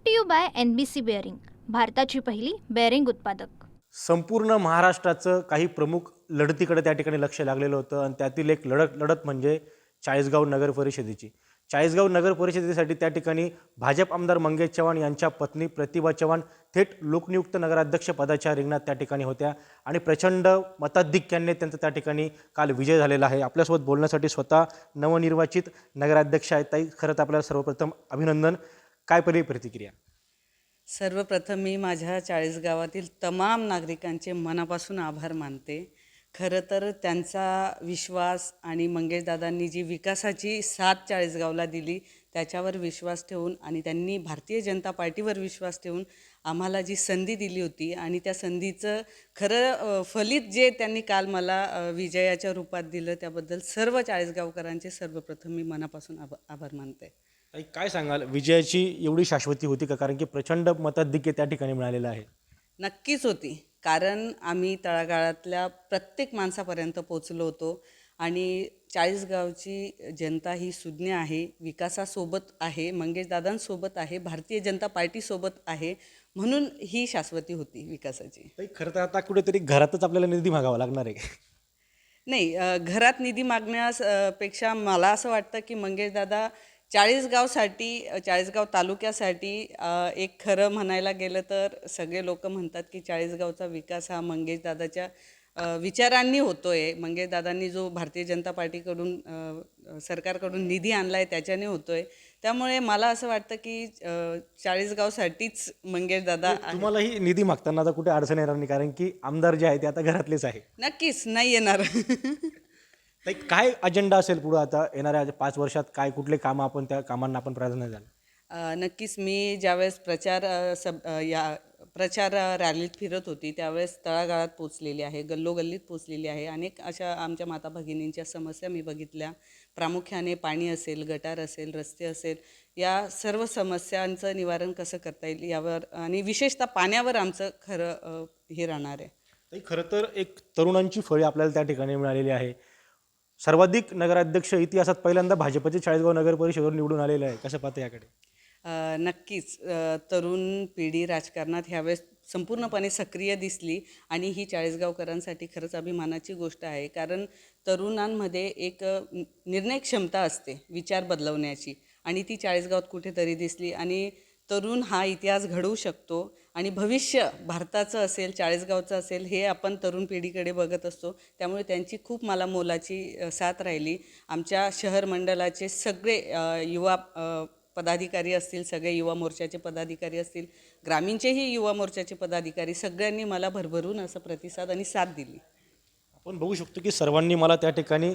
To you by NBC bearing, भारताची पहिली bearing उत्पादक। संपूर्ण महाराष्ट्राचं काही प्रमुख लढतीकडे त्या ठिकाणी लक्ष लागलेलं होतं आणि त्यातील एक लढत म्हणजे चाळीसगाव नगर परिषदेची। चाळीसगाव नगर परिषदेसाठी त्या ठिकाणी भाजप आमदार मंगेश चव्हाण यांच्या पत्नी प्रतिभा चव्हाण थेट लोकनियुक्त नगराध्यक्ष पदाच्या रिंगणात त्या ठिकाणी होत्या आणि प्रचंड मताधिक्याने त्यांचा त्या ठिकाणी काल विजय झालेला आहे। आपल्यासोबत बोलण्यासाठी स्वतः नवनिर्वाचित नगराध्यक्ष आहेत ताई, खरं तर आपल्याला सर्वप्रथम अभिनंदन। काय पहिली प्रतिक्रिया? सर्वप्रथम मी माझ्या चाळीसगावातील तमाम नागरिकांचे मनापासून आभार मानते। खरं तर त्यांचा विश्वास आणि मंगेशदादांनी जी विकासाची साथ चाळीसगावला दिली त्याच्यावर विश्वास ठेवून आणि त्यांनी भारतीय जनता पार्टीवर विश्वास ठेवून आम्हाला जी संधी दिली होती आणि त्या संधीचं खरं फलित जे त्यांनी काल मला विजयाच्या रूपात दिलं त्याबद्दल सर्व चाळीसगावकरांचे सर्वप्रथम मी मनापासून आभार मानते। काय सांगाल, विजयाची एवढी शाश्वती होती का? कारण की प्रचंड मताधिक्य त्या ठिकाणी मिळालेलं आहे। नक्कीच होती, कारण आम्ही तळागाळातल्या प्रत्येक माणसापर्यंत पोचलो होतो आणि चाळीसगावची जनता ही सुज्ञ आहे, विकासासोबत आहे, मंगेशदादांसोबत आहे, भारतीय जनता पार्टीसोबत आहे, म्हणून ही शाश्वती होती विकासाची। खरं तर आता कुठेतरी घरातच आपल्याला निधी मागावा लागणार आहे। नाही, घरात निधी मागण्यापेक्षा मला असं वाटतं की मंगेशदादा चाळीसगाव तालुक्यासाठी एक खरं म्हणायला गेलं तर सगळे लोक म्हणतात की चाळीसगावचा विकास हा मंगेशदादाच्या विचारांनी होतो आहे। मंगेशदादांनी जो भारतीय जनता पार्टीकडून सरकारकडून निधी आणला आहे त्याच्याने होतो आहे। त्यामुळे मला असं वाटतं की चाळीसगावसाठीच मंगेशदादा तुम्हालाही निधी मागताना आता कुठे अडचण येणार नाही, कारण की आमदार जे आहे ते आता घरातलेच आहे। नक्कीच नाही येणार। काय अजेंडा असेल पुढे आता येणाऱ्या 5 वर्षात? काय कुठले कामं आपण त्या कामांना आपण प्राधान्य द्याल? नक्कीच मी ज्यावेळेस प्रचार रॅलीत फिरत होती त्यावेळेस तळागाळात पोचलेली आहे, गल्लोगल्लीत पोचलेली आहे। अनेक अशा आमच्या माता भगिनींच्या समस्या मी बघितल्या। प्रामुख्याने पाणी असेल, गटार असेल, रस्ते असेल, या सर्व समस्यांचं निवारण कसं करता येईल यावर आणि विशेषतः पाण्यावर आमचं खरं हे राहणार आहे। खरं तर एक तरुणांची फळे आपल्याला त्या ठिकाणी मिळालेली आहे। सर्वाधिक नगराध्यक्ष इतिहासात पहिल्यांदा भाजपचे चाळीसगाव नगर परिषदेवर निवडून आलेले आहे। कसं पाहता याकडे? नक्कीच तरुण पिढी राजकारणात ह्यावेळेस संपूर्णपणे सक्रिय दिसली आणि ही चाळीसगावकरांसाठी खरंच अभिमानाची गोष्ट आहे, कारण तरुणांमध्ये एक निर्णय क्षमता असते विचार बदलवण्याची आणि ती चाळीसगावात कुठेतरी दिसली आणि तरुण हा इतिहास घडवू शकतो आणि भविष्य भारताचं असेल, चाळीसगावचं असेल, हे आपण तरुण पिढीकडे बघत असतो। त्यामुळे त्यांची खूप मला मोलाची साथ राहिली। आमच्या शहर मंडळाचे सगळे युवा पदाधिकारी असतील, सगळे युवा मोर्चाचे पदाधिकारी असतील, ग्रामीणचेही युवा मोर्चाचे पदाधिकारी, सगळ्यांनी मला भरभरून असं प्रतिसाद आणि साथ दिली। आपण बघू शकतो की सर्वांनी मला त्या ठिकाणी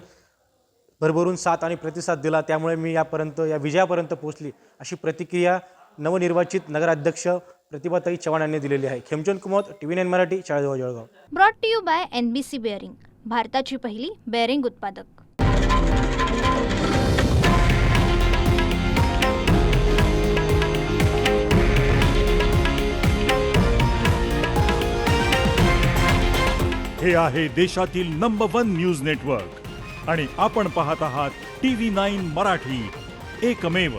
भरभरून साथ आणि प्रतिसाद दिला, त्यामुळे मी या विजयापर्यंत पोहोचली, अशी प्रतिक्रिया नवनिर्वाचित नगराध्यक्ष प्रतिभाताई चव्हाण यांनी दिलेली आहे। Khemchand Kumar, TV9 Marathi, Chalisgaon Jalgaon. Brought to you by NBC bearing, भारताची पहिली बेअरिंग उत्पादक। हे आहे देशातील नंबर 1 न्यूज नेटवर्क आणि आपण पाहत आहात TV9 मराठी, एकमेव।